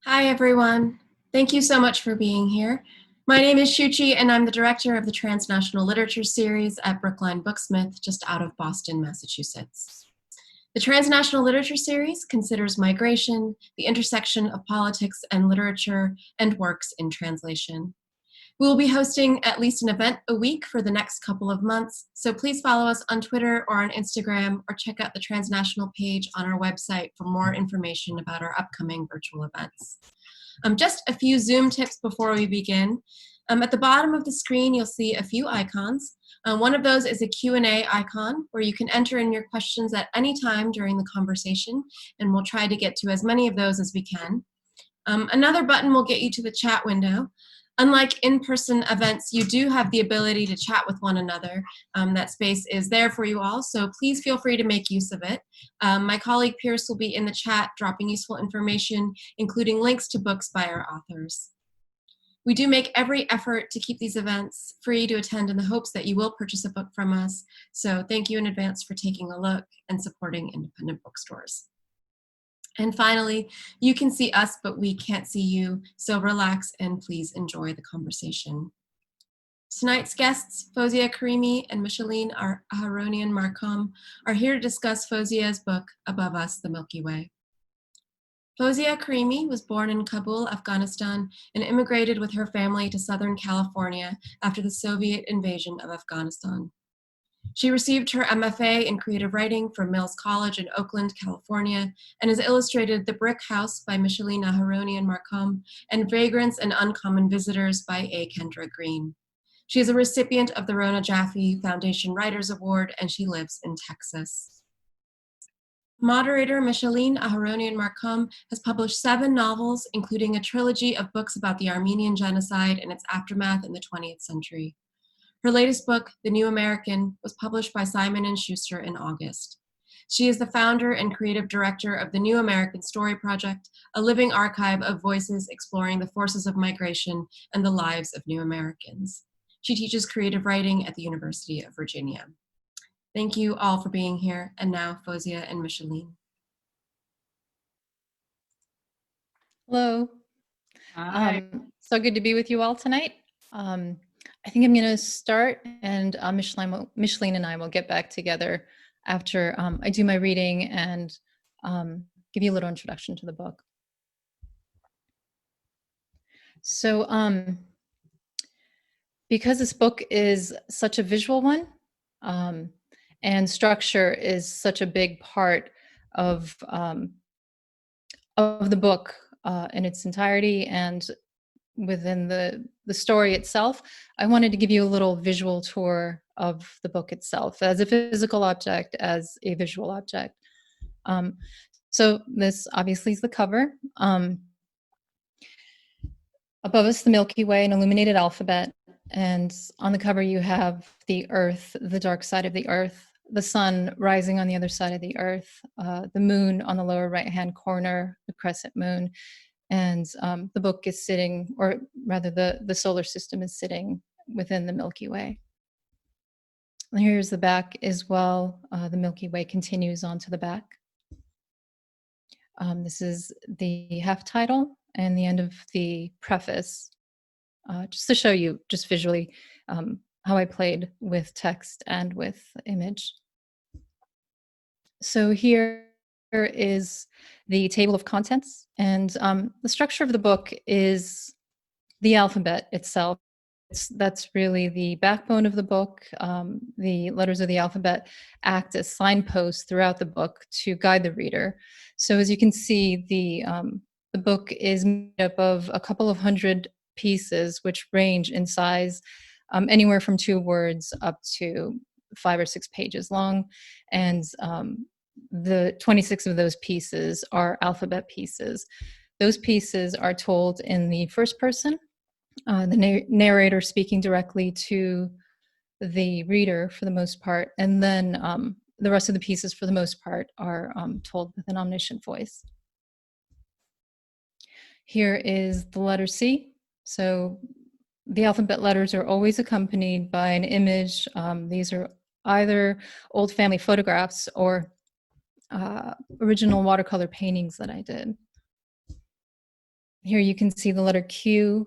Hi, everyone. Thank you so much for being here. My name is Shuchi, and I'm the director of the Transnational Literature Series at Brookline Booksmith, just out of Boston, Massachusetts. The Transnational Literature Series considers migration, the intersection of politics and literature, and works in translation. We will be hosting at least an event a week for the next couple of months, so please follow us on Twitter or on Instagram, or check out the Transnational page on our website for more information about our upcoming virtual events. Just a few Zoom tips before we begin. At the bottom of the screen, you'll see a few icons. One of those is a Q&A icon where you can enter in your questions at any time during the conversation, and we'll try to get to as many of those as we can. Another button will get you to the chat window. Unlike in-person events, you do have the ability to chat with one another. That space is there for you all, so please feel free to make use of it. My colleague Pierce will be in the chat dropping useful information, including links to books by our authors. We do make every effort to keep these events free to attend in the hopes that you will purchase a book from us, so thank you in advance for taking a look and supporting independent bookstores. And finally, you can see us, but we can't see you, so relax and please enjoy the conversation. Tonight's guests, Fowzia Karimi and Micheline Marcom, are here to discuss Fowzia's book, Above Us, the Milky Way. Fowzia Karimi was born in Kabul, Afghanistan, and immigrated with her family to Southern California after the Soviet invasion of Afghanistan. She received her MFA in creative writing from Mills College in Oakland, California, and has illustrated The Brick House by Micheline Marcom and Vagrants and Uncommon Visitors by A. Kendra Green. She is a recipient of the Rona Jaffe Foundation Writers Award, and she lives in Texas. Moderator Micheline Marcom has published 7 novels, including a trilogy of books about the Armenian genocide and its aftermath in the 20th century. Her latest book, The New American, was published by Simon & Schuster in August. She is the founder and creative director of the New American Story Project, a living archive of voices exploring the forces of migration and the lives of new Americans. She teaches creative writing at the University of Virginia. Thank you all for being here, and now Fowzia and Micheline. Hello. So good to be with you all tonight. I think I'm going to start, and Micheline and I will get back together after I do my reading and give you a little introduction to the book. So because this book is such a visual one, and structure is such a big part of the book in its entirety and within the story itself, I wanted to give you a little visual tour of the book itself as a physical object, as a visual object. So this obviously is the cover. Above us, the Milky Way, an illuminated alphabet. And on the cover, you have the Earth, the dark side of the Earth, the sun rising on the other side of the Earth, the moon on the lower right-hand corner, the crescent moon. And the book is sitting, or rather the solar system is sitting within the Milky Way. And here's the back as well. The Milky Way continues onto the back. This is the half title and the end of the preface, just to show you just visually how I played with text and with image. So here is the table of contents, and the structure of the book is the alphabet itself. That's really the backbone of the book. The letters of the alphabet act as signposts throughout the book to guide the reader. So as you can see, the book is made up of a couple of hundred pieces, which range in size anywhere from 2 words up to 5 or 6 pages long, and the 26 of those pieces are alphabet pieces. Those pieces are told in the first person, the narrator speaking directly to the reader for the most part, and then the rest of the pieces for the most part are told with an omniscient voice. Here is the letter C. So the alphabet letters are always accompanied by an image. These are either old family photographs or original watercolor paintings that I did. Here you can see the letter Q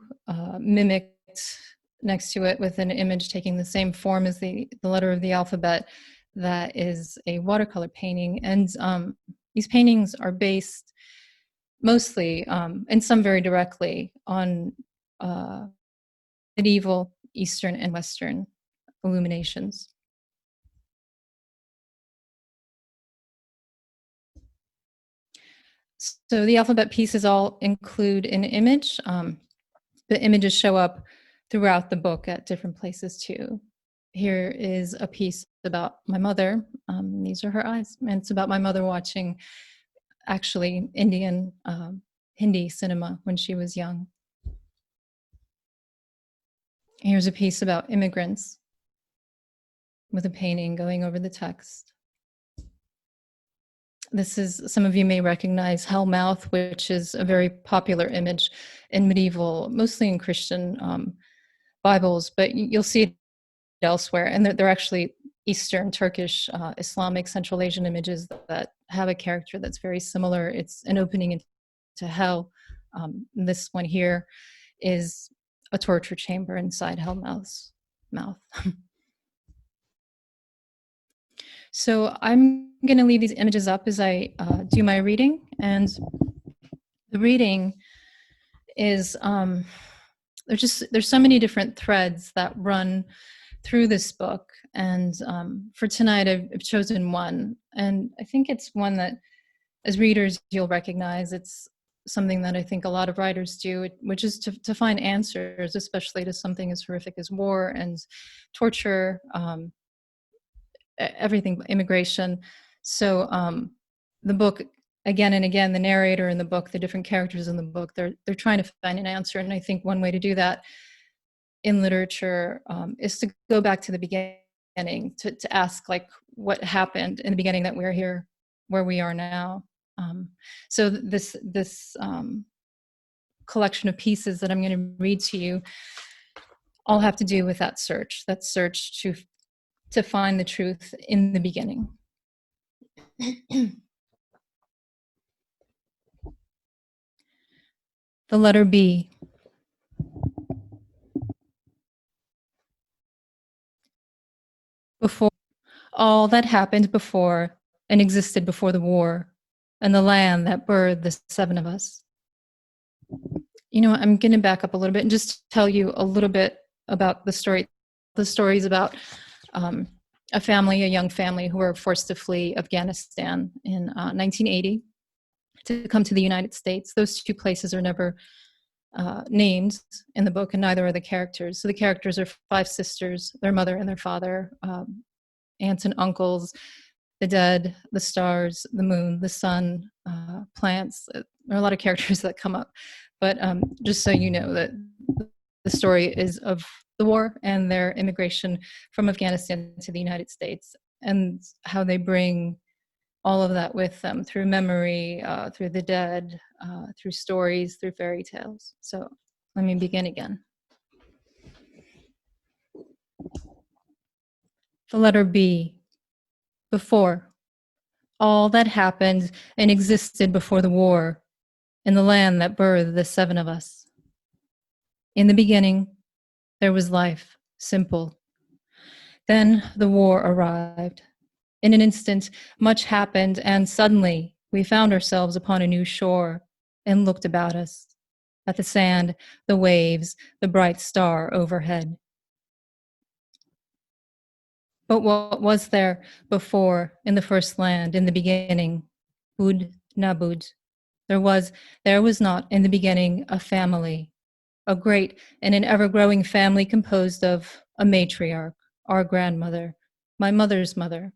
mimicked next to it with an image taking the same form as the letter of the alphabet. That is a watercolor painting. And these paintings are based mostly, and some very directly, on medieval Eastern and Western illuminations. So the alphabet pieces all include an image. The images show up throughout the book at different places too. Here is a piece about my mother. These are her eyes. And it's about my mother watching actually Indian Hindi cinema when she was young. Here's a piece about immigrants with a painting going over the text. This is, some of you may recognize Hellmouth, which is a very popular image in medieval, mostly in Christian Bibles, but you'll see it elsewhere. And they're actually Eastern, Turkish, Islamic, Central Asian images that have a character that's very similar. It's an opening into hell. This one here is a torture chamber inside Hellmouth's mouth. So I'm going to leave these images up as I do my reading. And the reading is, there's so many different threads that run through this book. And for tonight, I've chosen one. And I think it's one that, as readers, you'll recognize. It's something that I think a lot of writers do, which is to find answers, especially to something as horrific as war and torture, everything, immigration. So the book, again and again, the narrator in the book, the different characters in the book, they're trying to find an answer. And I think one way to do that in literature is to go back to the beginning, to ask, like, what happened in the beginning that we're here where we are now. So this collection of pieces that I'm going to read to you all have to do with that search to find the truth in the beginning. The letter B. Before all that happened before and existed before the war, and the land that birthed the seven of us. You know, I'm going to back up a little bit and just tell you a little bit about the story. The stories about a young family who were forced to flee Afghanistan in 1980 to come to the United States. Those two places are never named in the book, and neither are the characters. So the characters are five sisters, their mother and their father, aunts and uncles, the dead, the stars, the moon, the sun, plants. There are a lot of characters that come up. But just so you know, that the story is of the war and their immigration from Afghanistan to the United States, and how they bring all of that with them through memory, through the dead, through stories, through fairy tales. So let me begin again. The letter B. Before. All that happened and existed before the war, in the land that birthed the seven of us. In the beginning, there was life, simple. Then the war arrived. In an instant, much happened, and suddenly we found ourselves upon a new shore and looked about us, at the sand, the waves, the bright star overhead. But what was there before in the first land, in the beginning? Bud Nabud. There was not in the beginning a family, a great and an ever-growing family composed of a matriarch, our grandmother, my mother's mother,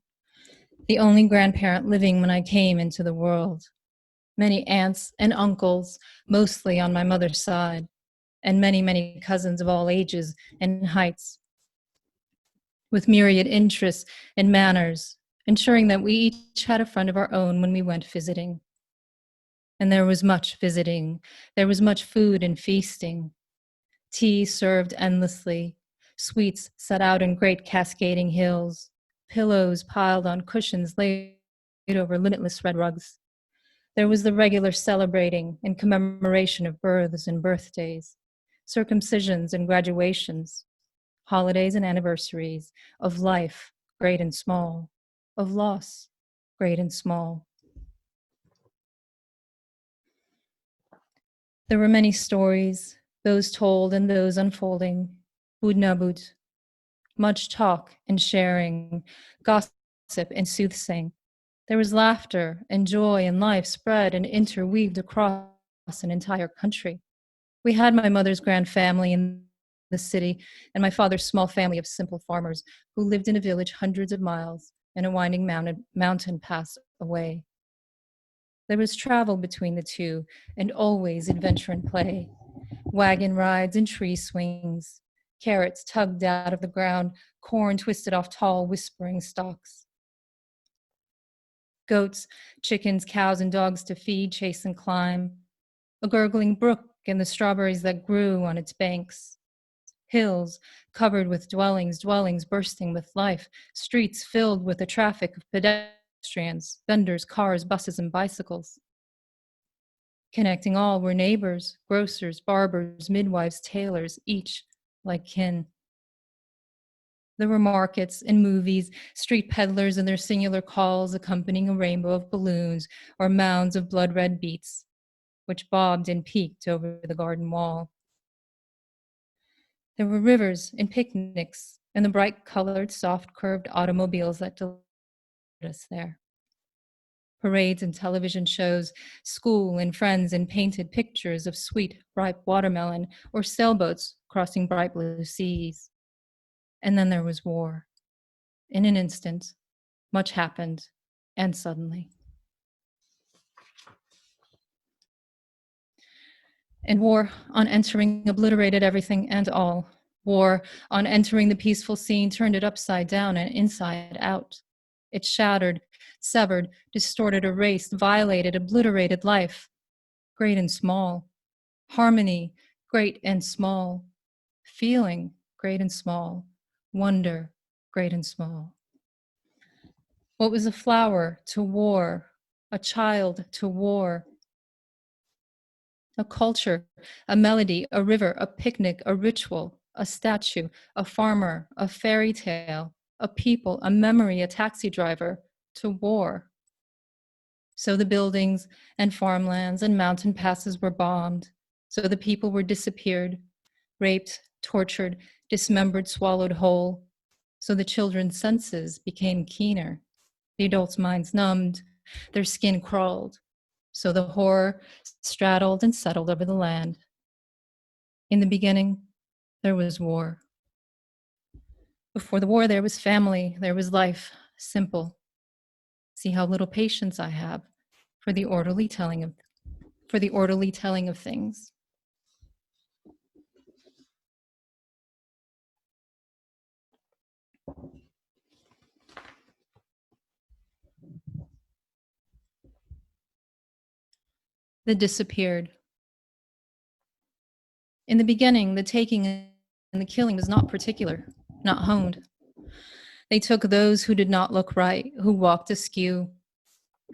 the only grandparent living when I came into the world, many aunts and uncles, mostly on my mother's side, and many, many cousins of all ages and heights, with myriad interests and manners, ensuring that we each had a friend of our own when we went visiting. And there was much visiting. There was much food and feasting. Tea served endlessly, sweets set out in great cascading hills, pillows piled on cushions laid over limitless red rugs. There was the regular celebrating and commemoration of births and birthdays, circumcisions and graduations, holidays and anniversaries, of life, great and small, of loss, great and small. There were many stories, those told and those unfolding, budnabut, much talk and sharing, gossip and soothsaying. There was laughter and joy and life spread and interweaved across an entire country. We had my mother's grand family in the city and my father's small family of simple farmers who lived in a village hundreds of miles and a winding mountain pass away. There was travel between the two and always adventure and play, wagon rides and tree swings, carrots tugged out of the ground, corn twisted off tall, whispering stalks. Goats, chickens, cows, and dogs to feed, chase, and climb. A gurgling brook and the strawberries that grew on its banks. Hills covered with dwellings, dwellings bursting with life, streets filled with a traffic of pedestrians, vendors, cars, buses, and bicycles. Connecting all were neighbors, grocers, barbers, midwives, tailors, each like kin. There were markets and movies, street peddlers and their singular calls accompanying a rainbow of balloons or mounds of blood-red beets, which bobbed and peeked over the garden wall. There were rivers and picnics and the bright-colored, soft-curved automobiles that delivered us there. Parades and television shows, school and friends and painted pictures of sweet, ripe watermelon or sailboats crossing bright blue seas. And then there was war. In an instant, much happened, and suddenly. And war, on entering, obliterated everything and all. War, on entering the peaceful scene, turned it upside down and inside out. It shattered, severed, distorted, erased, violated, obliterated life, great and small. Harmony, great and small. Feeling, great and small. Wonder, great and small. What was a flower to war, a child to war? A culture, a melody, a river, a picnic, a ritual, a statue, a farmer, a fairy tale, a people, a memory, a taxi driver, to war. So the buildings and farmlands and mountain passes were bombed. So the people were disappeared, raped, tortured, dismembered, swallowed whole. So the children's senses became keener. The adults' minds numbed, their skin crawled. So the horror straddled and settled over the land. In the beginning, there was war. Before the war, there was family, there was life, simple. See how little patience I have for the orderly telling of things. That disappeared. In the beginning, the taking and the killing was not particular, not honed. They took those who did not look right, who walked askew,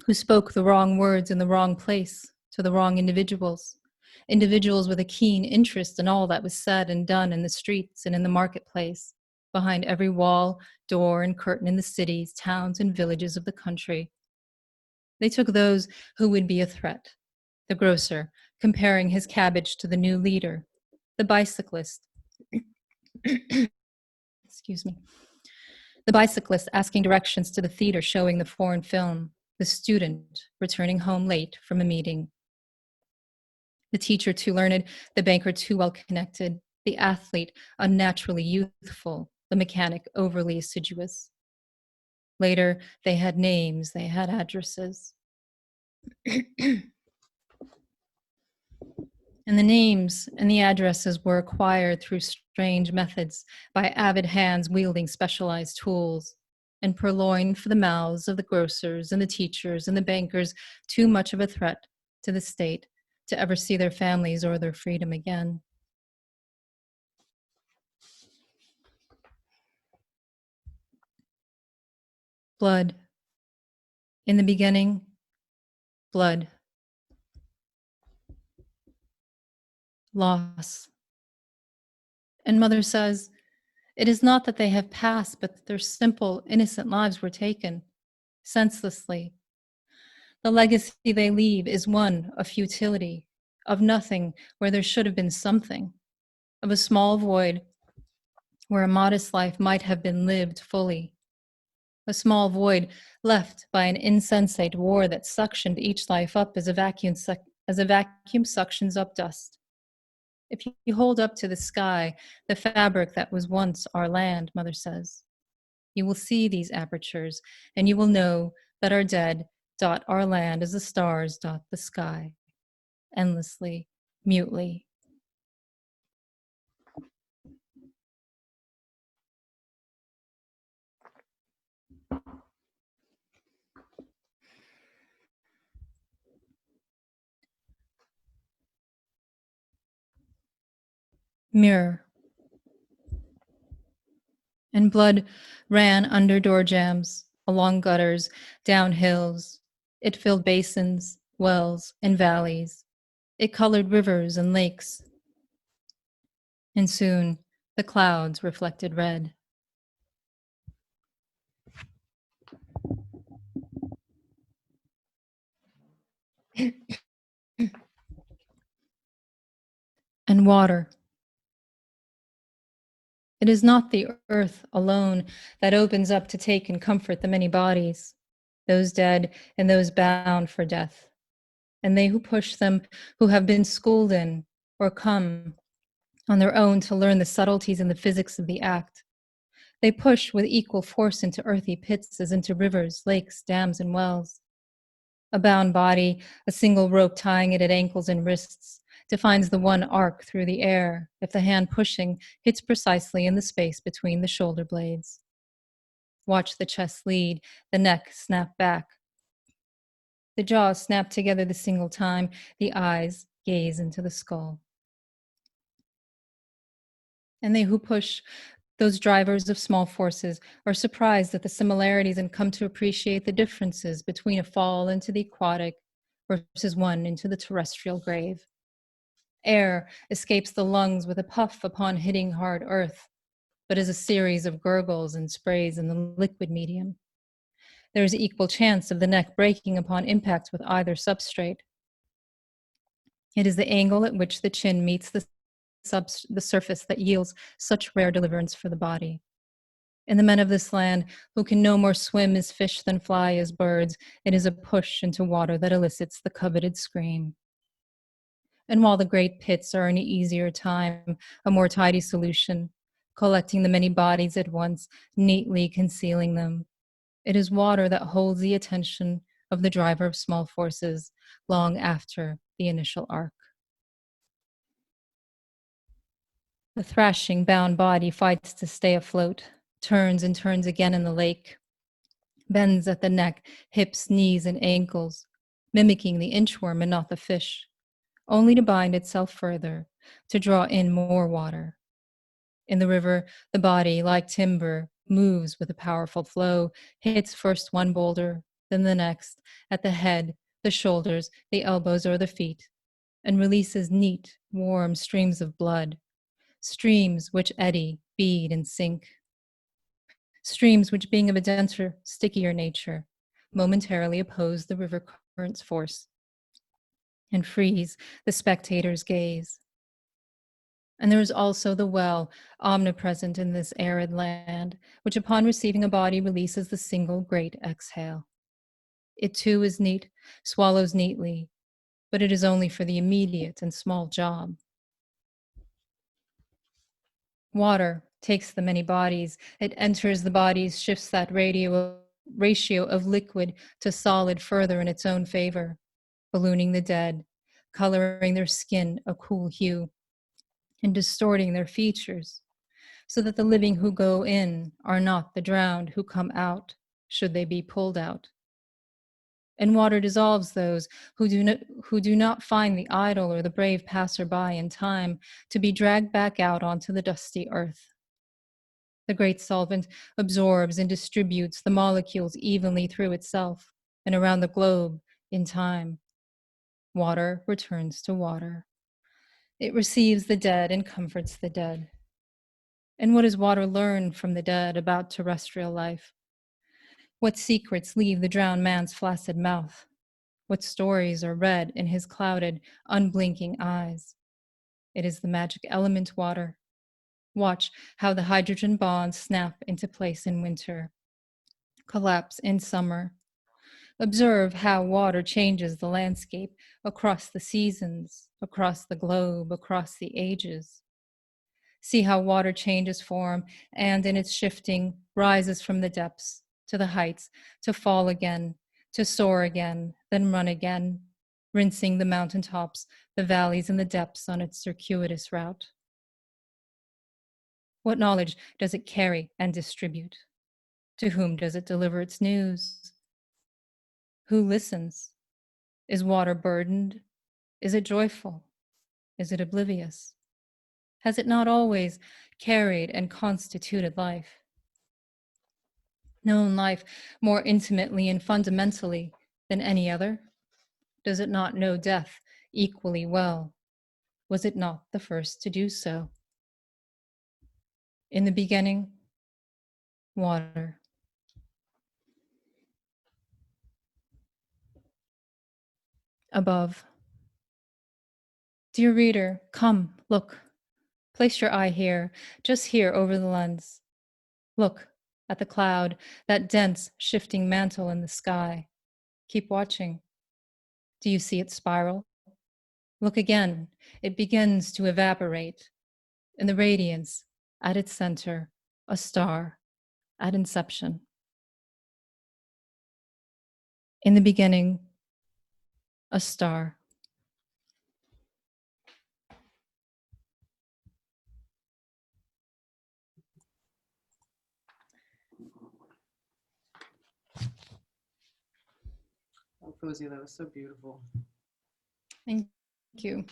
who spoke the wrong words in the wrong place to the wrong individuals, individuals with a keen interest in all that was said and done in the streets and in the marketplace, behind every wall, door, and curtain in the cities, towns, and villages of the country. They took those who would be a threat, the grocer comparing his cabbage to the new leader, the bicyclist, excuse me, the bicyclist asking directions to the theater showing the foreign film, the student returning home late from a meeting, the teacher too learned, the banker too well connected, the athlete unnaturally youthful, the mechanic overly assiduous. Later, they had names, they had addresses. And the names and the addresses were acquired through strange methods by avid hands wielding specialized tools, and purloined for the mouths of the grocers and the teachers and the bankers, too much of a threat to the state to ever see their families or their freedom again. Blood. In the beginning, blood. loss. And mother says, it is not that they have passed, but that their simple, innocent lives were taken senselessly. The legacy they leave is one of futility, of nothing where there should have been something, of a small void where a modest life might have been lived fully, a small void left by an insensate war that suctioned each life up as a vacuum suctions up dust. If you hold up to the sky the fabric that was once our land, mother says, you will see these apertures, and you will know that our dead dot our land as the stars dot the sky, endlessly, mutely. Mirror. And blood ran under door jambs, along gutters, down hills. It filled basins, wells, and valleys. It colored rivers and lakes. And soon the clouds reflected red. And water. It is not the earth alone that opens up to take and comfort the many bodies, those dead and those bound for death, and they who push them, who have been schooled in or come on their own to learn the subtleties and the physics of the act. They push with equal force into earthy pits as into rivers, lakes, dams, and wells. A bound body, a single rope tying it at ankles and wrists, defines the one arc through the air if the hand pushing hits precisely in the space between the shoulder blades. Watch the chest lead, the neck snap back. The jaws snap together the single time, the eyes gaze into the skull. And they who push, those drivers of small forces, are surprised at the similarities and come to appreciate the differences between a fall into the aquatic versus one into the terrestrial grave. Air escapes the lungs with a puff upon hitting hard earth, but as a series of gurgles and sprays in the liquid medium. There is equal chance of the neck breaking upon impact with either substrate. It is the angle at which the chin meets the surface that yields such rare deliverance for the body. In the men of this land, who can no more swim as fish than fly as birds, it is a push into water that elicits the coveted scream. And while the great pits are an easier time, a more tidy solution, collecting the many bodies at once, neatly concealing them, it is water that holds the attention of the driver of small forces long after the initial arc. The thrashing, bound body fights to stay afloat, turns and turns again in the lake, bends at the neck, hips, knees, and ankles, mimicking the inchworm and not the fish, only to bind itself further, to draw in more water. In the river, the body, like timber, moves with a powerful flow, hits first one boulder, then the next, at the head, the shoulders, the elbows, or the feet, and releases neat, warm streams of blood, streams which eddy, bead, and sink. Streams which, being of a denser, stickier nature, momentarily oppose the river current's force and freeze the spectator's gaze. And there is also the well, omnipresent in this arid land, which upon receiving a body releases the single great exhale. It too is neat, swallows neatly, but it is only for the immediate and small job. Water takes the many bodies. It enters the bodies, shifts that ratio of liquid to solid further in its own favor, ballooning the dead, coloring their skin a cool hue, and distorting their features, so that the living who go in are not the drowned who come out, should they be pulled out. And water dissolves those who do not find the idle or the brave passerby in time to be dragged back out onto the dusty earth. The great solvent absorbs and distributes the molecules evenly through itself and around the globe in time. Water returns to water. It receives the dead and comforts the dead. And what does water learn from the dead about terrestrial life? What secrets leave the drowned man's flaccid mouth? What stories are read in his clouded, unblinking eyes? It is the magic element water. Watch how the hydrogen bonds snap into place in winter, collapse in summer. Observe how water changes the landscape across the seasons, across the globe, across the ages. See how water changes form and in its shifting rises from the depths to the heights, to fall again, to soar again, then run again, rinsing the mountaintops, the valleys, and the depths on its circuitous route. What knowledge does it carry and distribute? To whom does it deliver its news? Who listens? Is water burdened? Is it joyful? Is it oblivious? Has it not always carried and constituted life? Known life more intimately and fundamentally than any other? Does it not know death equally well? Was it not the first to do so? In the beginning, water. Above. Dear reader, come, look. Place your eye here, just here over the lens. Look at the cloud, that dense, shifting mantle in the sky. Keep watching. Do you see it spiral? Look again. It begins to evaporate. In the radiance, at its center, a star, at inception. In the beginning, a star. Oh, Fowzia, that was so beautiful. Thank you.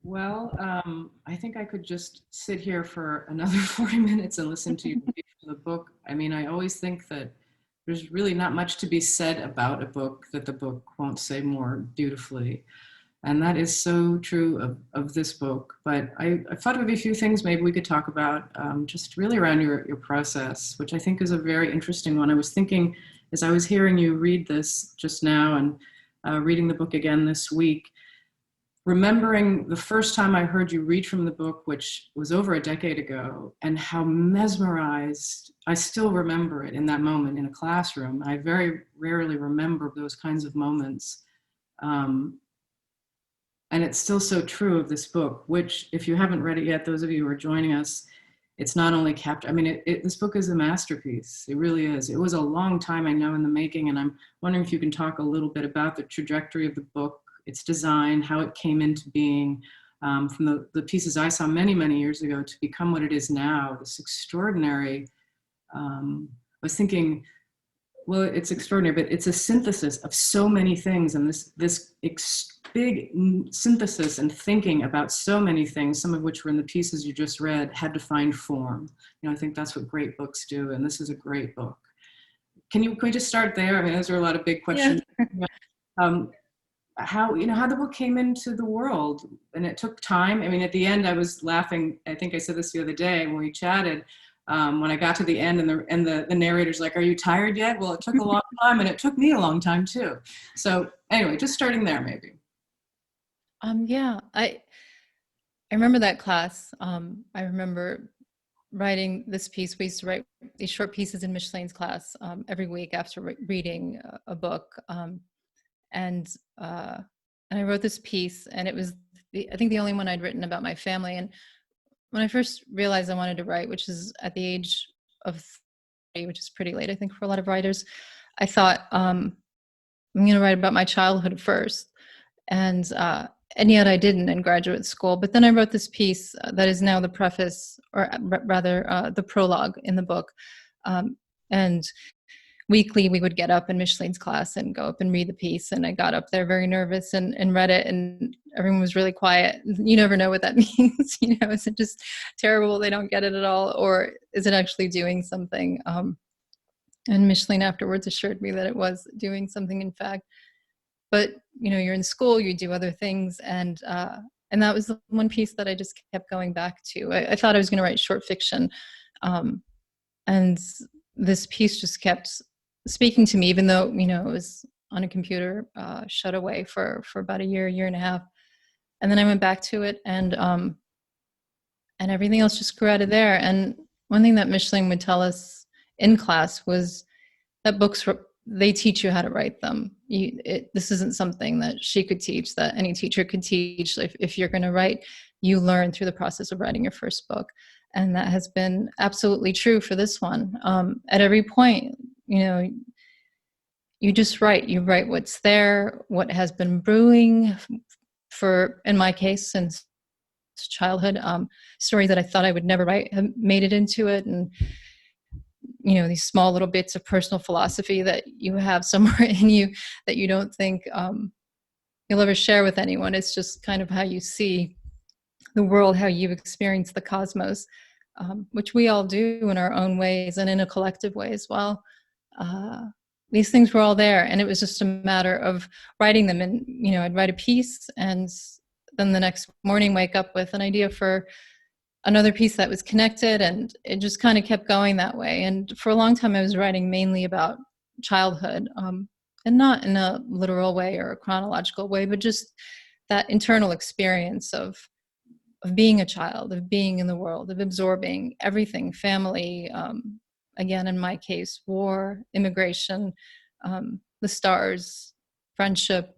Well, I think I could just sit here for another 40 minutes and listen to you read from the book. I mean, I always think that there's really not much to be said about a book that the book won't say more beautifully. And that is so true of this book. But I thought of a few things maybe we could talk about just really around your process, which I think is a very interesting one. I was thinking as I was hearing you read this just now and reading the book again this week, remembering the first time I heard you read from the book, which was over a decade ago, and how mesmerized, I still remember it in that moment in a classroom. I very rarely remember those kinds of moments. And it's still so true of this book, which if you haven't read it yet, those of you who are joining us, it's not only captured, I mean, this book is a masterpiece. It really is. It was a long time, I know, in the making, and I'm wondering if you can talk a little bit about the trajectory of the book, its design, how it came into being, from the pieces I saw many, many years ago to become what it is now, this extraordinary, I was thinking, well, it's extraordinary, but it's a synthesis of so many things, and this big synthesis and thinking about so many things, some of which were in the pieces you just read, had to find form. You know, I think that's what great books do, and this is a great book. Can we just start there? I mean, those are a lot of big questions. Yeah. How the book came into the world, and it took time. I mean, at the end, I was laughing. I think I said this the other day when we chatted. When I got to the end, and the narrator's like, "Are you tired yet?" Well, it took a long time, and it took me a long time too. So anyway, just starting there, maybe. Yeah, I remember that class. I remember writing this piece. We used to write these short pieces in Micheline's class every week after reading a book. And I wrote this piece, and it was, I think, the only one I'd written about my family. And when I first realized I wanted to write, which is at the age of 30, which is pretty late, I think, for a lot of writers, I thought, I'm going to write about my childhood first. And yet I didn't in graduate school. But then I wrote this piece that is now the preface, or rather the prologue in the book. And weekly we would get up in Micheline's class and go up and read the piece. And I got up there very nervous and read it, and everyone was really quiet. You never know what that means. Is it just terrible, they don't get it at all, or is it actually doing something? And Micheline afterwards assured me that it was doing something, in fact. but you're in school, you do other things, and that was the one piece that I just kept going back to. I thought I was going to write short fiction, and this piece just kept speaking to me, even though it was on a computer, shut away for about a year and a half, and then I went back to it, and everything else just grew out of there. And one thing that Micheline would tell us in class was that books, they teach you how to write them. This isn't something that she could teach, that any teacher could teach. If you're going to write, you learn through the process of writing your first book. And that has been absolutely true for this one. At every point, you just write. You write what's there, what has been brewing for, in my case, since childhood. Stories that I thought I would never write have made it into it. And these small little bits of personal philosophy that you have somewhere in you that you don't think you'll ever share with anyone. It's just kind of how you see the world, how you experience the cosmos, which we all do in our own ways and in a collective way as well. These things were all there, and it was just a matter of writing them. And I'd write a piece, and then the next morning wake up with an idea for another piece that was connected, and it just kind of kept going that way. And for a long time I was writing mainly about childhood, and not in a literal way or a chronological way, but just that internal experience of being a child, of being in the world, of absorbing everything, family, again, in my case, war, immigration, the stars, friendship,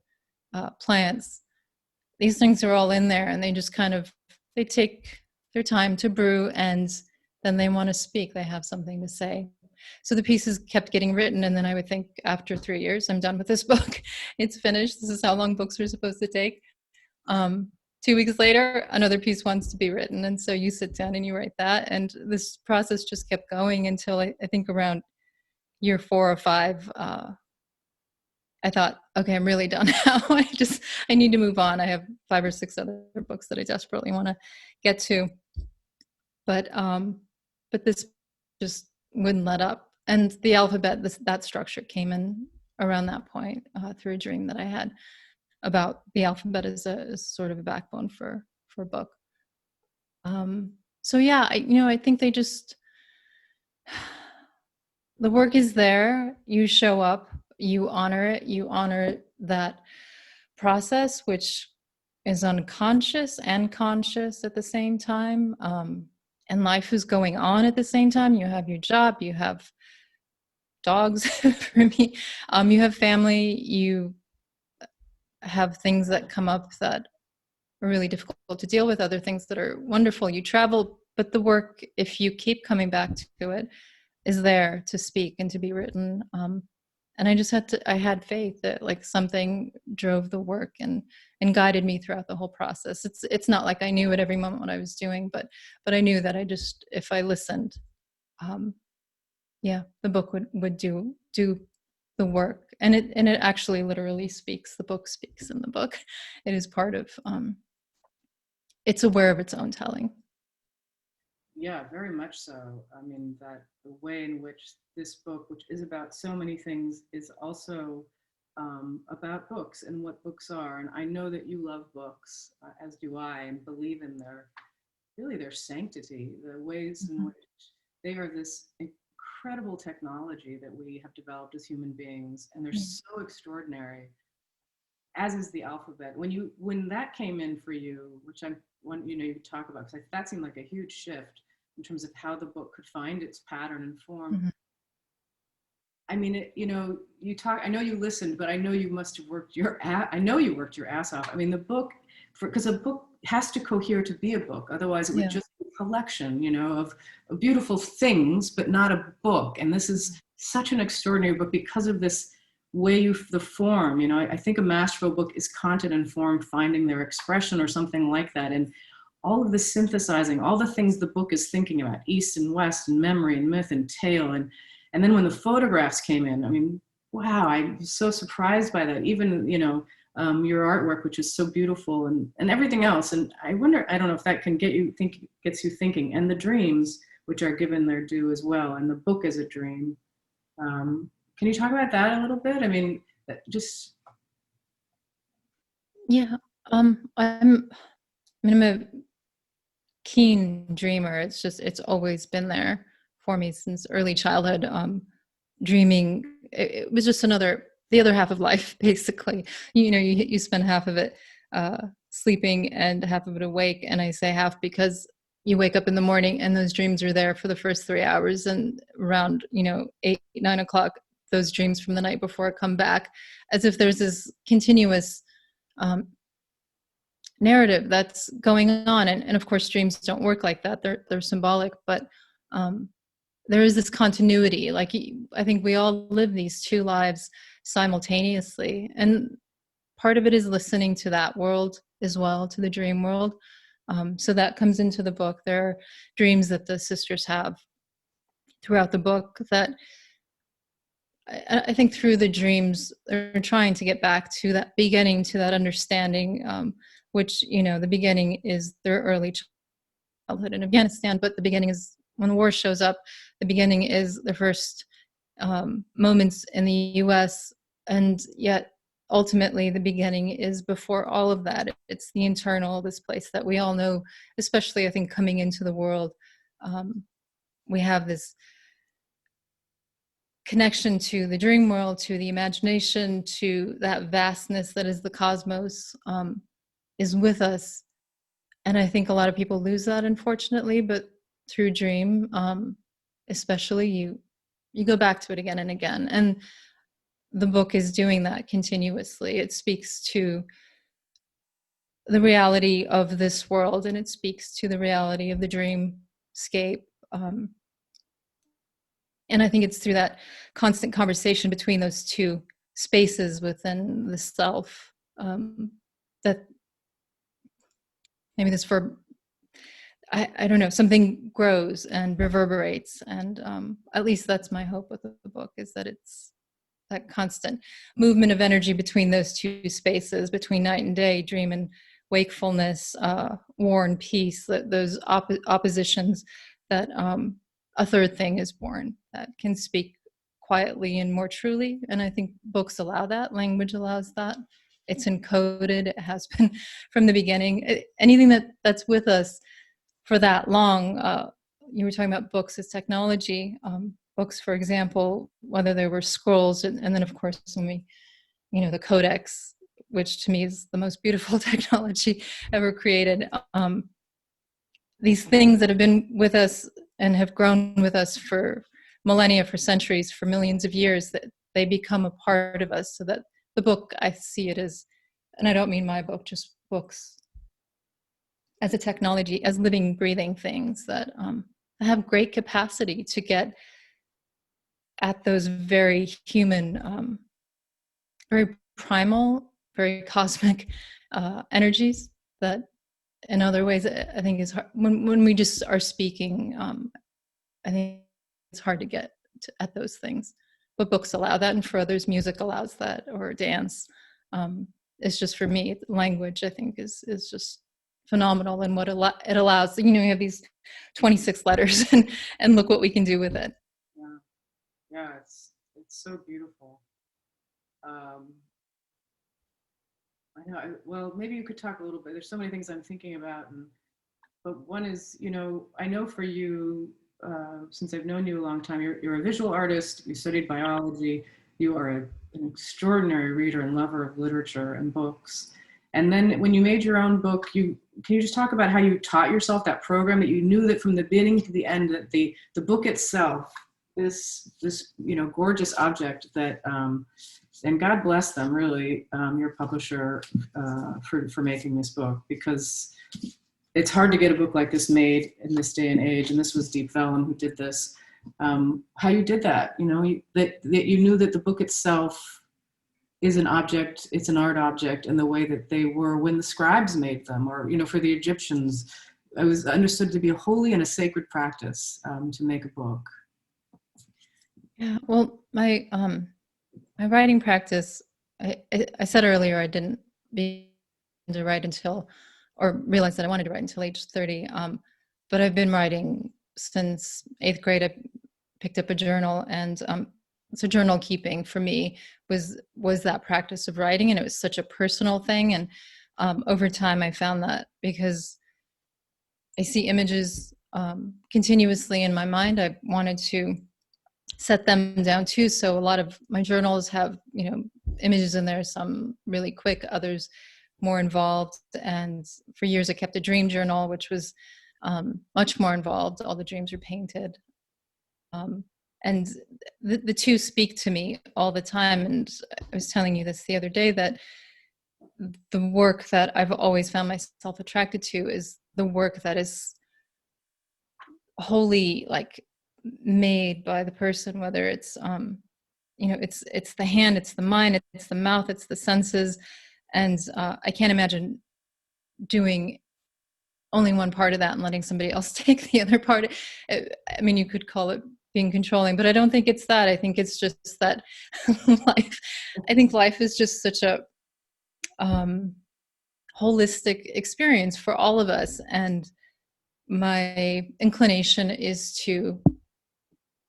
plants. These things are all in there, and they just they take their time to brew, and then they want to speak. They have something to say. So the pieces kept getting written, and then I would think after 3 years, I'm done with this book. It's finished. This is how long books are supposed to take. 2 weeks later, another piece wants to be written, and so you sit down and you write that, and this process just kept going until I think around year 4 or 5, I thought, okay, I'm really done now. I need to move on. I have 5 or 6 other books that I desperately want to get to. But this just wouldn't let up. And the alphabet, that structure came in around that point, through a dream that I had about the alphabet as sort of a backbone for a book. So yeah, I think they just, the work is there. You show up, you honor it, you honor that process, which is unconscious and conscious at the same time. And life is going on at the same time. You have your job, you have dogs for me, you have family, you have things that come up that are really difficult to deal with, other things that are wonderful. You travel, but the work, if you keep coming back to it, is there to speak and to be written. And I had faith that something drove the work and guided me throughout the whole process. It's not like I knew at every moment what I was doing, but I knew that if I listened, the book would do the work. And it actually literally speaks. The book speaks in the book. It is part of, it's aware of its own telling. Yeah, very much so. I mean, that the way in which this book, which is about so many things, is also about books and what books are. And I know that you love books, as do I, and believe in their sanctity, the ways in which they are this incredible technology that we have developed as human beings, and they're so extraordinary, as is the alphabet. When that came in for you, which you could talk about, because that seemed like a huge shift in terms of how the book could find its pattern and form. Mm-hmm. I mean, I know you listened, but I know you must have worked your ass off. I mean, the book, because a book has to cohere to be a book. Otherwise it would just be a collection, of beautiful things, but not a book. And this is such an extraordinary book because of this way the form, I think a masterful book is content and form finding their expression or something like that. And all of the synthesizing, all the things the book is thinking about, East and West and memory and myth and tale. And then when the photographs came in, I mean, wow, I was so surprised by that. Even, your artwork, which is so beautiful, and everything else. And I wonder, I don't know if that can gets you thinking. And the dreams, which are given their due as well. And the book is a dream. Can you talk about that a little bit? I mean, just... Yeah, I'm I mean, I'm a keen dreamer. It's always been there for me since early childhood. Dreaming, it was just the other half of life, basically. You spend half of it sleeping and half of it awake. And I say half because you wake up in the morning and those dreams are there for the first 3 hours, and around 8, 9 o'clock, those dreams from the night before come back, as if there's this continuous um, narrative that's going on. And of course, dreams don't work like that. They're symbolic, but um, there is this continuity. Like, I think we all live these two lives simultaneously, and part of it is listening to that world as well, to the dream world. So that comes into the book. There are dreams that the sisters have throughout the book that I think through the dreams they're trying to get back to that beginning, to that understanding, which the beginning is their early childhood in Afghanistan, but the beginning is when the war shows up. The beginning is the first moments in the U.S., and yet ultimately the beginning is before all of that. It's the internal, this place that we all know, especially I think coming into the world. We have this connection to the dream world, to the imagination, to that vastness that is the cosmos, is with us. And I think a lot of people lose that, unfortunately, but through dream, especially, you go back to it again and again. And the book is doing that continuously. It speaks to the reality of this world, and it speaks to the reality of the dreamscape. And I think it's through that constant conversation between those two spaces within the self, that maybe I don't know, something grows and reverberates. And at least that's my hope with the book, is that it's that constant movement of energy between those two spaces, between night and day, dream and wakefulness, war and peace, those oppositions, that a third thing is born that can speak quietly and more truly. And I think books allow that, language allows that. It's encoded, it has been from the beginning. Anything that's with us for that long. You were talking about books as technology. Books, for example, whether they were scrolls, and then of course when the codex, which to me is the most beautiful technology ever created. These things that have been with us and have grown with us for millennia, for centuries, for millions of years, that they become a part of us. So that the book, I see it as, and I don't mean my book, just books as a technology, as living, breathing things that have great capacity to get at those very human, very primal, very cosmic energies that in other ways I think is hard. When we just are speaking, I think it's hard to get at those things. But books allow that, and for others, music allows that, or dance. It's just, for me, language, I think, is just phenomenal in what it allows. You have these 26 letters, and look what we can do with it. Yeah, it's so beautiful. I know. Well, maybe you could talk a little bit. There's so many things I'm thinking about, but one is, I know for you, since I've known you a long time, you're a visual artist. You studied biology. You are an extraordinary reader and lover of literature and books. And then when you made your own book, can you just talk about how you taught yourself that program, that you knew that from the beginning to the end, that the book itself, this gorgeous object that, and God bless them, really, your publisher, for making this book, because it's hard to get a book like this made in this day and age. And this was Deep Vellum who did this. How you did that, that you knew that the book itself is an object, it's an art object, in the way that they were when the scribes made them, or, for the Egyptians, it was understood to be a holy and a sacred practice, to make a book. Yeah, well, my writing practice, I said earlier, I didn't begin to write until, or realize that I wanted to write until age 30. But I've been writing since 8th grade. I picked up a journal, and so journal keeping for me was that practice of writing, and it was such a personal thing. And over time, I found that because I see images continuously in my mind. I wanted to set them down too. So a lot of my journals have, images in there, some really quick, others more involved. And for years I kept a dream journal, which was much more involved. All the dreams were painted. And the two speak to me all the time. And I was telling you this the other day, that the work that I've always found myself attracted to is the work that is wholly like made by the person, whether it's it's the hand, it's the mind, it's the mouth, it's the senses. And I can't imagine doing only one part of that and letting somebody else take the other part. I mean, you could call it being controlling, but I don't think it's that. I think it's just that life is just such a holistic experience for all of us. And my inclination is to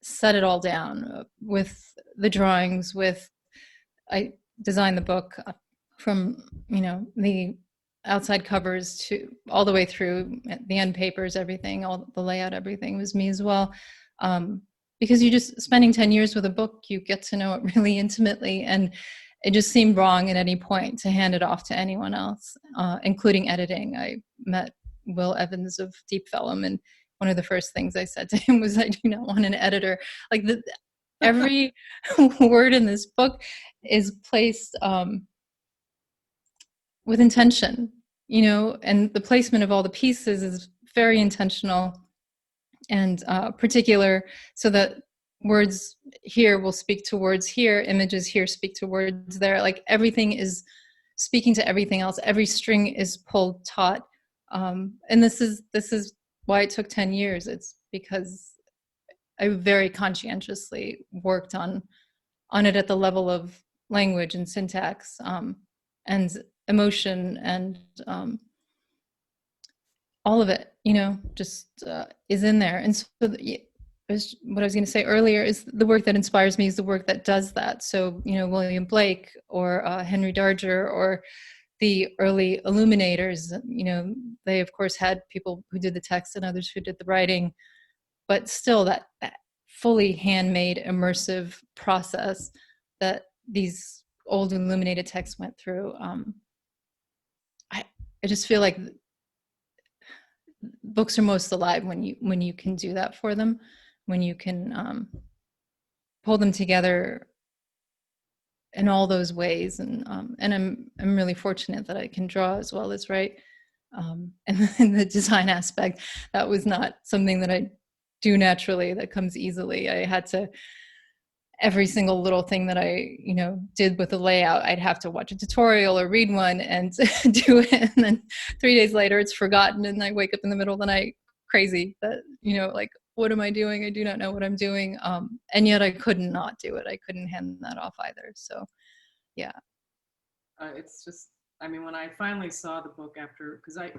set it all down with the drawings, I designed the book from, the outside covers to all the way through the end papers, everything, all the layout, everything was me as well. Because you just spending 10 years with a book, you get to know it really intimately. And it just seemed wrong at any point to hand it off to anyone else, including editing. I met Will Evans of Deep Vellum, and one of the first things I said to him was, I do not want an editor. Like every word in this book is placed with intention, and the placement of all the pieces is very intentional and particular, so that words here will speak to words here, images here speak to words there. Like everything is speaking to everything else. Every string is pulled taut. And this is why it took 10 years. It's because I very conscientiously worked on it at the level of language and syntax, and emotion, and all of it, just is in there. And so what I was going to say earlier is the work that inspires me is the work that does that. So, William Blake or Henry Darger or the early illuminators, they of course had people who did the text and others who did the writing, but still that fully handmade immersive process that these old illuminated texts went through. I just feel like books are most alive when you can do that for them, when you can pull them together in all those ways. And I'm really fortunate that I can draw as well as write. And in the design aspect, that was not something that I do naturally, that comes easily. I had to, every single little thing that I, did with the layout, I'd have to watch a tutorial or read one and do it. And then 3 days later it's forgotten. And I wake up in the middle of the night crazy that, like, what am I doing? I do not know what I'm doing. And yet I couldn't not do it. I couldn't hand that off either. So, yeah. It's just, when I finally saw the book after, because I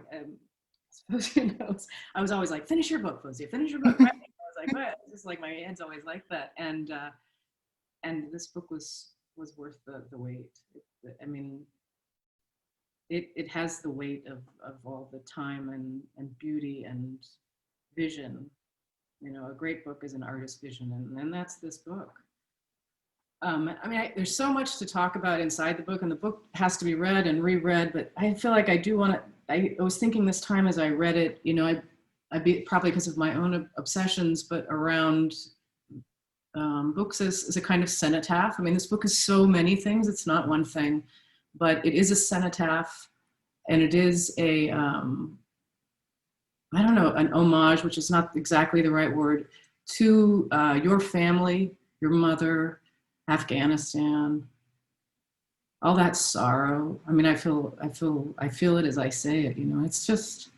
suppose you know, I was always like, finish your book, Fowzia, finish your book. Right? I was like, what? It's just like my head's always like that. And this book was worth the wait. It has the weight of all the time and beauty and vision. A great book is an artist's vision, and that's this book. There's so much to talk about inside the book, and the book has to be read and reread, but I feel like I do want to, I was thinking this time as I read it, probably because of my own obsessions, but around books as a kind of cenotaph. This book is so many things. It's not one thing, but it is a cenotaph, and it is an homage, which is not exactly the right word, to your family, your mother, Afghanistan, all that sorrow. I feel it as I say it. It's just,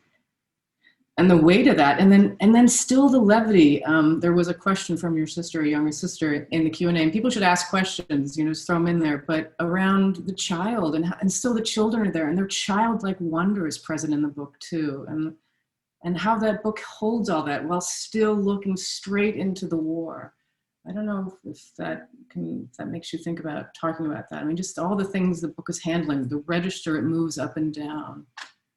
and the weight of that, and then still the levity. There was a question from your sister, a younger sister, in the Q&A, and people should ask questions, just throw them in there, but around the child, and still the children are there, and their childlike wonder is present in the book too, and how that book holds all that while still looking straight into the war. I don't know if that makes you think about talking about that. I mean, just all the things the book is handling, the register it moves up and down.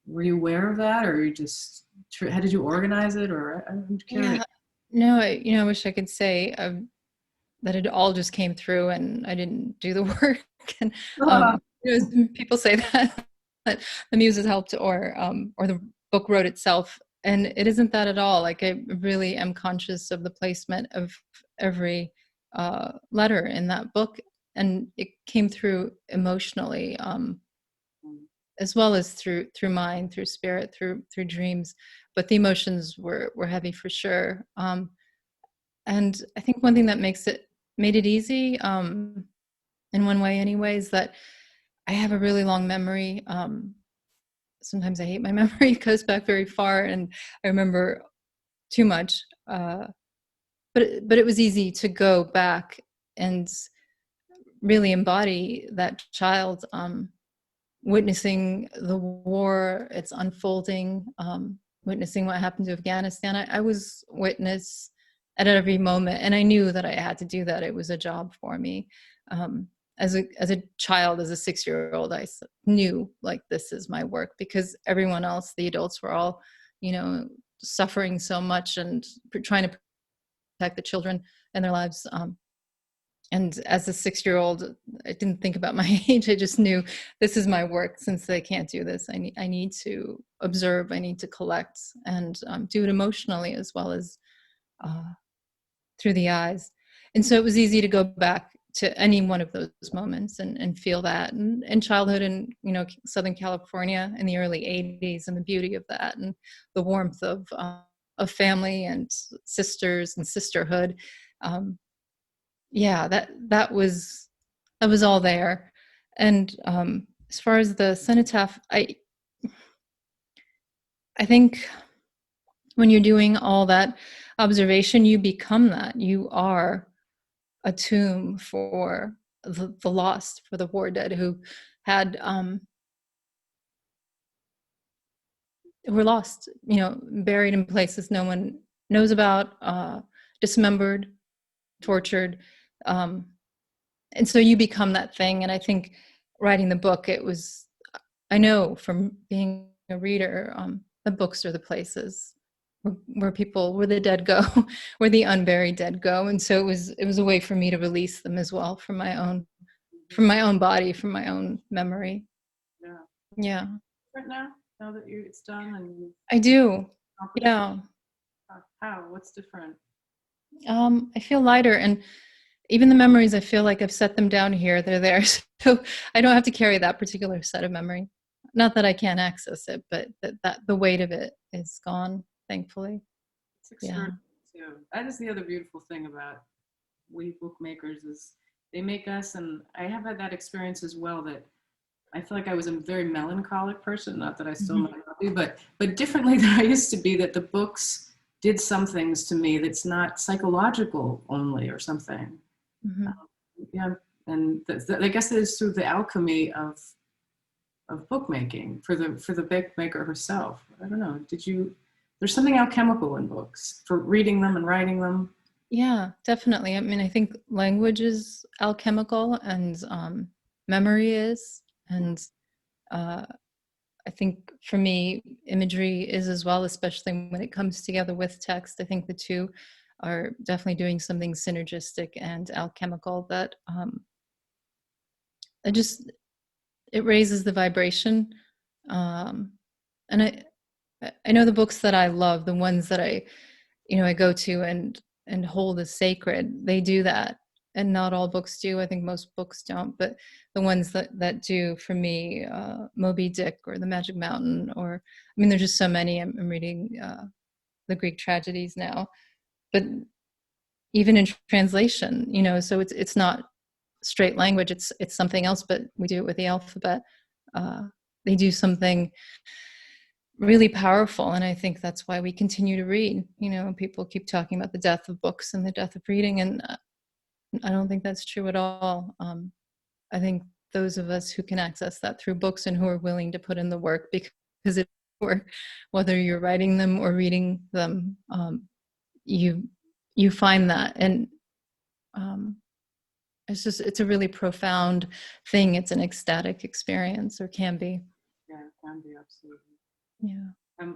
Were you aware of that, or you just, how did you organize it, or I'm curious? Yeah. No, I wish I could say that it all just came through and I didn't do the work. And people say that, that the muses helped or the book wrote itself. And it isn't that at all. Like, I really am conscious of the placement of every letter in that book. And it came through emotionally, as well as through mind, through spirit, through dreams. But the emotions were heavy for sure. And I think one thing that made it easy, in one way anyway, is that I have a really long memory. Sometimes I hate my memory. It goes back very far and I remember too much. But it was easy to go back and really embody that child, witnessing the war, its unfolding, witnessing what happened to Afghanistan. I was witness at every moment, and I knew that I had to do that. It was a job for me. As a child, as a 6-year-old, I knew, like, this is my work, because everyone else, the adults, were all, suffering so much and trying to protect the children and their lives. And as a 6-year-old, I didn't think about my age. I just knew this is my work. Since they can't do this, I need to observe. I need to collect and do it emotionally as well as through the eyes. And so it was easy to go back to any one of those moments and feel that. And in childhood in Southern California in the early 80s, and the beauty of that, and the warmth of family and sisters and sisterhood. Yeah, that was all there. And as far as the cenotaph, I think when you're doing all that observation, you become that. You are a tomb for the lost, for the war dead who had were lost, buried in places no one knows about, dismembered, tortured. And so you become that thing. And I think writing the book, I know from being a reader, the books are the places where the dead go, where the unburied dead go. And so it was a way for me to release them as well from my own body, from my own memory. Yeah. Yeah. Right now that it's done and I do. Yeah. How? What's different? I feel lighter, and even the memories, I feel like I've set them down here. They're there. So I don't have to carry that particular set of memory. Not that I can't access it, but that the weight of it is gone, thankfully. It's extraordinary too. That is the other beautiful thing about we bookmakers, is they make us, and I have had that experience as well, that I feel like I was a very melancholic person, not that I still might not be, but differently than I used to be, that the books did some things to me that's not psychological only or something. Mm-hmm. Yeah, and I guess it is through the alchemy of bookmaking for the bookmaker herself. I don't know. There's something alchemical in books for reading them and writing them. Yeah, definitely. I mean, I think language is alchemical, and memory is, and I think for me, imagery is as well, especially when it comes together with text. I think the two are definitely doing something synergistic and alchemical that it raises the vibration. And I know the books that I love, the ones that I go to and hold as sacred, they do that. And not all books do. I think most books don't, but the ones that do, for me, Moby Dick or The Magic Mountain, or, I mean, there's just so many. I'm reading the Greek tragedies now, but even in translation, so it's not straight language, it's something else, but we do it with the alphabet. They do something really powerful, and I think that's why we continue to read. People keep talking about the death of books and the death of reading, and I don't think that's true at all. I think those of us who can access that through books and who are willing to put in the work, because it's work, whether you're writing them or reading them, you find that. And it's a really profound thing. It's an ecstatic experience, or can be. Yeah, it can be, absolutely. Yeah.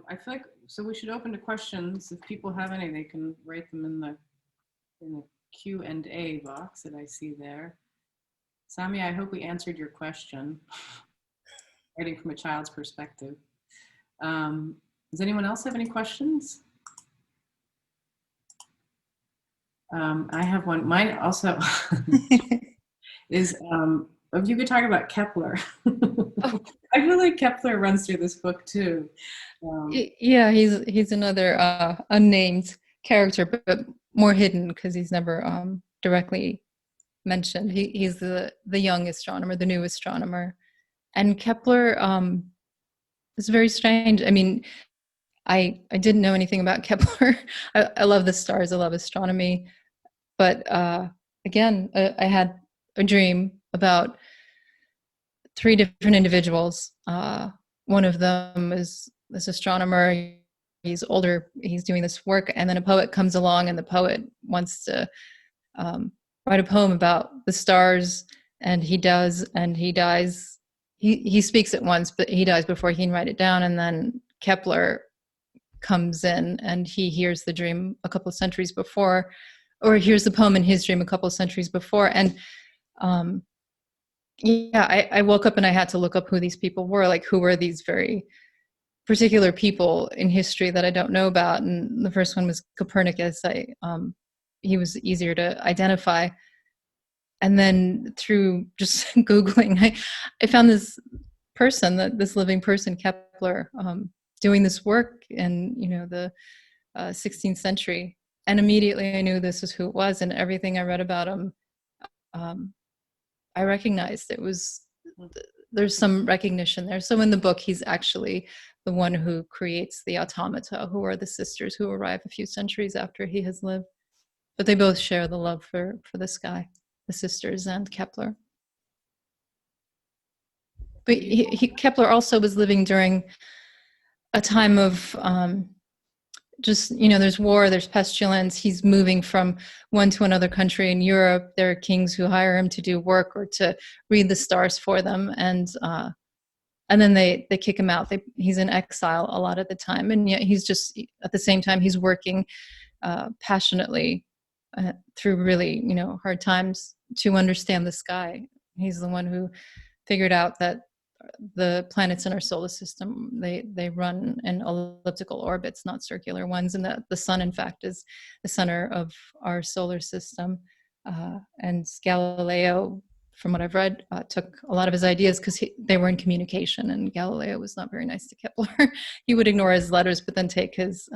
I feel like, so we should open to questions. If people have any, they can write them in the Q&A box that I see there. Sami, I hope we answered your question, writing from a child's perspective. Does anyone else have any questions? I have one. Mine also is, if you could talk about Kepler. Oh. I feel like Kepler runs through this book too. Yeah, he's another unnamed character, but more hidden because he's never directly mentioned. He's the young astronomer, the new astronomer. And Kepler is very strange. I mean, I didn't know anything about Kepler. I love the stars. I love astronomy. But again, I had a dream about 3 different individuals. One of them is this astronomer. He's older. He's doing this work. And then a poet comes along, and the poet wants to write a poem about the stars. And he does, and he dies. He speaks at once, but he dies before he can write it down. And then Kepler comes in, and he hears the dream a couple of centuries before, or hears the poem in his dream a couple of centuries before. And yeah, I woke up and I had to look up who these people were, like who were these very particular people in history that I don't know about. And the first one was Copernicus. He was easier to identify. And then through just Googling, I found this person, this living person, Kepler, doing this work in, the 16th century. And immediately I knew this is who it was, and everything I read about him, I recognized it was, there's some recognition there. So in the book, he's actually the one who creates the automata, who are the sisters who arrive a few centuries after he has lived. But they both share the love for the sky, the sisters and Kepler. But Kepler also was living during a time of just, there's war, there's pestilence. He's moving from one to another country in Europe. There are kings who hire him to do work or to read the stars for them. And then they kick him out. He's in exile a lot of the time. And yet he's just, at the same time, he's working passionately through really, hard times to understand the sky. He's the one who figured out that the planets in our solar system, they run in elliptical orbits, not circular ones, and that the sun, in fact, is the center of our solar system. And Galileo, from what I've read, took a lot of his ideas because they were in communication, and Galileo was not very nice to Kepler. He would ignore his letters, but then take his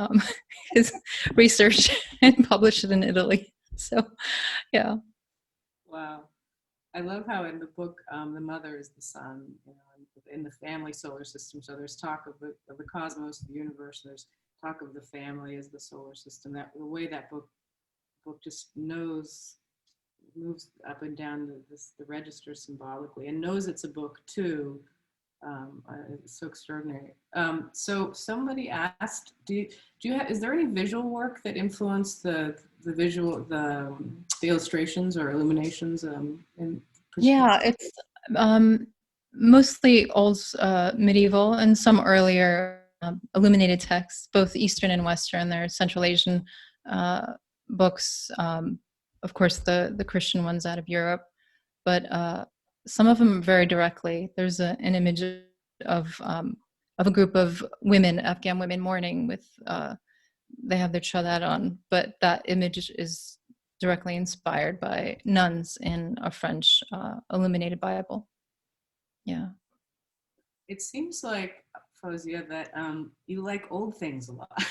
research and publish it in Italy. So, yeah. Wow. I love how in the book, the mother is the sun, in the family solar system. So there's talk of the cosmos, the universe. There's talk of the family as the solar system. That the way that book just moves up and down the register symbolically, and knows it's a book too. It's so extraordinary. So somebody asked, is there any visual work that influenced the illustrations or illuminations? Yeah, it's mostly old medieval and some earlier illuminated texts, both Eastern and Western. There are Central Asian books, of course, the Christian ones out of Europe, but some of them very directly. There's an image of a group of women, Afghan women, mourning with they have their chadar on, but that image is directly inspired by nuns in a French illuminated Bible. Yeah. It seems like, Fowzia, that you like old things a lot.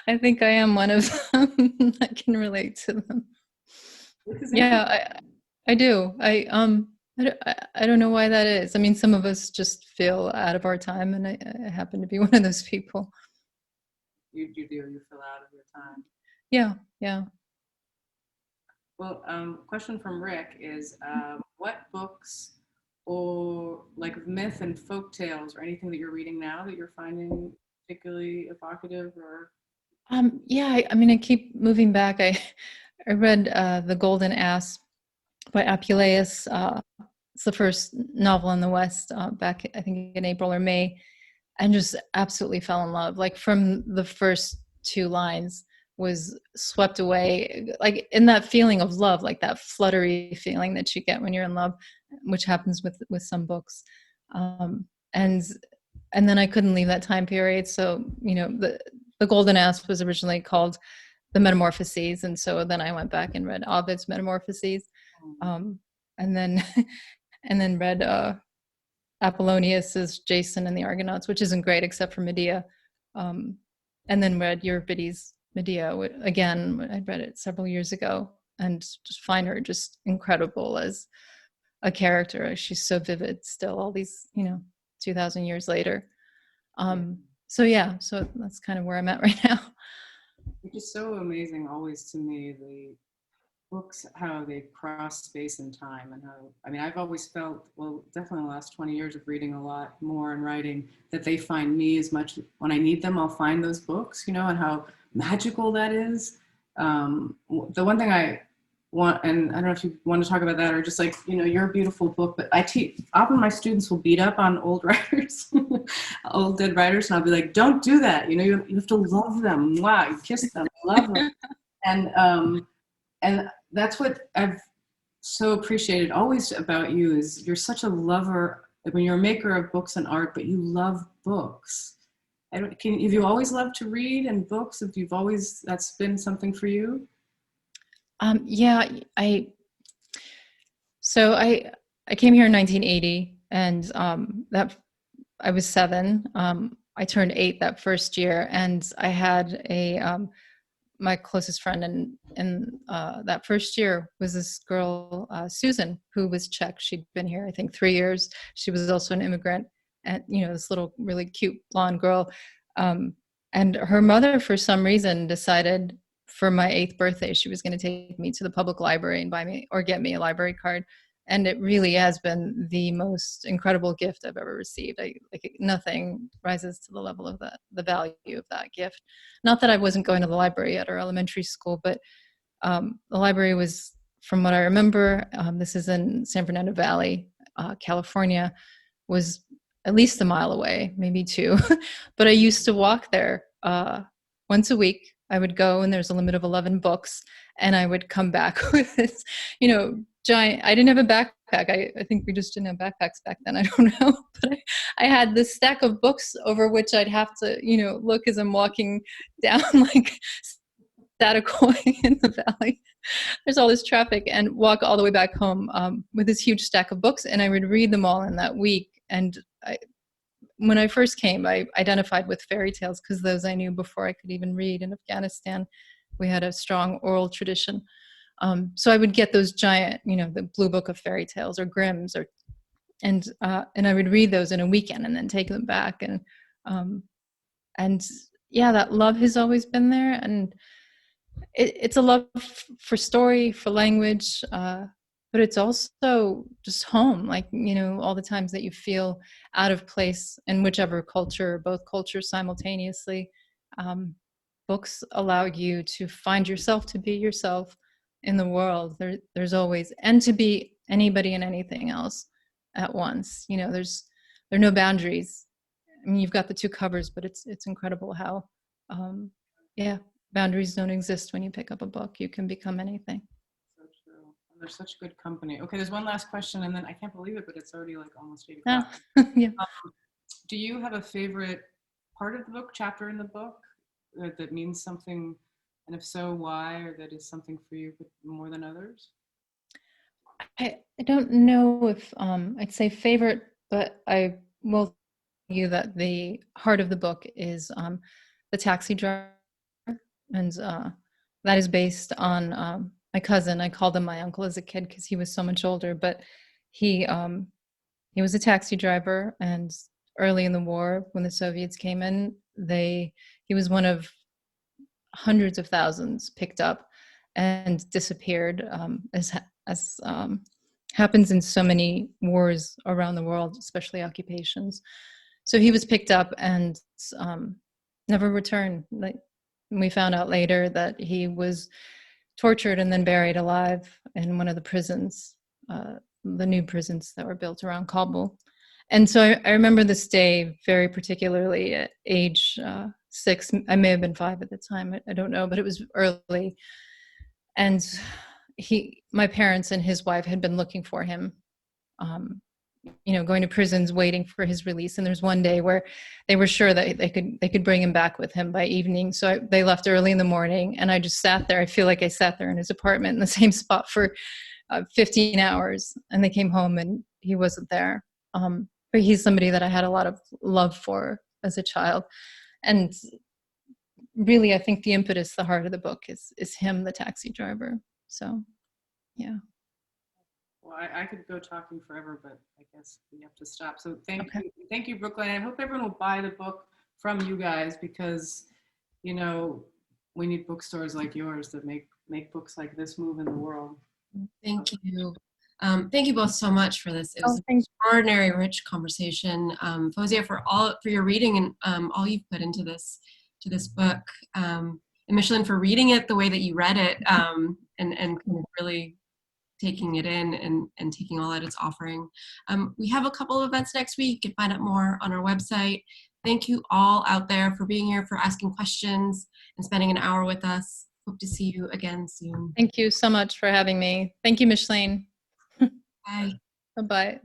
I think I am one of them that can relate to them. Yeah, I do. I don't know why that is. I mean, some of us just feel out of our time, and I happen to be one of those people. You do. You feel out of your time. Yeah, yeah. Well, question from Rick is, what books or like myth and folk tales or anything that you're reading now that you're finding particularly evocative or? Yeah, I mean, I keep moving back. I read The Golden Ass by Apuleius. It's the first novel in the West back, I think, in April or May, and just absolutely fell in love. Like from the first two lines, was swept away, like in that feeling of love, like that fluttery feeling that you get when you're in love, which happens with some books. And then I couldn't leave that time period. So, you know, the Golden Ass was originally called The Metamorphoses, and so then I went back and read Ovid's Metamorphoses, and then and then read Apollonius's Jason and the Argonauts, which isn't great except for Medea, and then read Euripides' Medea again. I'd read it several years ago, and just find her just incredible as a character. She's so vivid still, all these 2,000 years later. So yeah, so that's kind of where I'm at right now. Which is so amazing always to me, the books, how they cross space and time, and how, I mean, I've always felt, well, definitely in the last 20 years of reading a lot more and writing, that they find me as much, when I need them, I'll find those books, and how magical that is. The one thing I want, and I don't know if you want to talk about that, or just like, you're a beautiful book, but often my students will beat up on old writers, old dead writers, and I'll be like, don't do that. You have to love them. Wow, you kiss them, love them. And that's what I've so appreciated always about you, is you're such a lover. Like, when you're a maker of books and art, but you love books. Have you always loved to read and books? That's been something for you? Yeah, I came here in 1980, and that I was 7. I turned 8 that first year, and I had my closest friend in that first year was this girl, Susan, who was Czech. She'd been here, I think, 3 years. She was also an immigrant, and this little really cute blonde girl. And her mother, for some reason, decided for my 8th birthday, she was going to take me to the public library and buy me or get me a library card. And it really has been the most incredible gift I've ever received. Nothing rises to the level of the value of that gift. Not that I wasn't going to the library at our elementary school, but the library was, from what I remember, this is in San Fernando Valley, California, was at least a mile away, maybe 2. But I used to walk there once a week. I would go, and there's a limit of 11 books, and I would come back with this, giant. I didn't have a backpack. I think we just didn't have backpacks back then. I don't know, but I had this stack of books over which I'd have to, look as I'm walking down like Staticoy in the valley. There's all this traffic, and walk all the way back home with this huge stack of books, and I would read them all in that week. And when I first came, I identified with fairy tales because those I knew before I could even read. In Afghanistan, we had a strong oral tradition. So I would get those giant, the Blue Book of Fairy Tales or Grimm's, and I would read those in a weekend and then take them back. And yeah, that love has always been there. And it's a love for story, for language, but it's also just home. Like, all the times that you feel out of place in whichever culture, or both cultures simultaneously, books allow you to find yourself, to be yourself in the world. There's always, and to be anybody and anything else at once. There are no boundaries. I mean, you've got the 2 covers, but it's incredible how, boundaries don't exist when you pick up a book. You can become anything. So true. And there's such good company. Okay, there's one last question, and then I can't believe it, but it's already like almost 8 o'clock. Yeah. Do you have a favorite part of the book, chapter in the book, that means something? And if so, why? Or that is something for you more than others? I don't know if I'd say favorite, but I will tell you that the heart of the book is the taxi driver. And that is based on my cousin. I called him my uncle as a kid because he was so much older, but he was a taxi driver, and early in the war, when the Soviets came in, he was one of hundreds of thousands picked up and disappeared, as happens in so many wars around the world, especially occupations. So he was picked up and never returned. We found out later that he was tortured and then buried alive in one of the prisons, the new prisons that were built around Kabul. And so I remember this day very particularly at age 6. I may have been 5 at the time. I don't know, but it was early. And my parents and his wife had been looking for him, going to prisons, waiting for his release. And there's one day where they were sure that they could bring him back with him by evening. So they left early in the morning, and I just sat there. I feel like I sat there in his apartment in the same spot for 15 hours. And they came home, and he wasn't there. But he's somebody that I had a lot of love for as a child. And really, I think the impetus, the heart of the book is him, the taxi driver. So, yeah. Well, I could go talking forever, but I guess we have to stop. So thank you, Brookline. I hope everyone will buy the book from you guys, because, we need bookstores like yours that make books like this move in the world. Thank you. Thank you both so much for this. It was an extraordinary, rich conversation. Fowzia, for your reading and all you've put into this book, and Micheline, for reading it the way that you read it, and kind of really taking it in and taking all that it's offering. We have a couple of events next week. You can find out more on our website. Thank you all out there for being here, for asking questions and spending an hour with us. Hope to see you again soon. Thank you so much for having me. Thank you, Micheline. Bye. Bye-bye.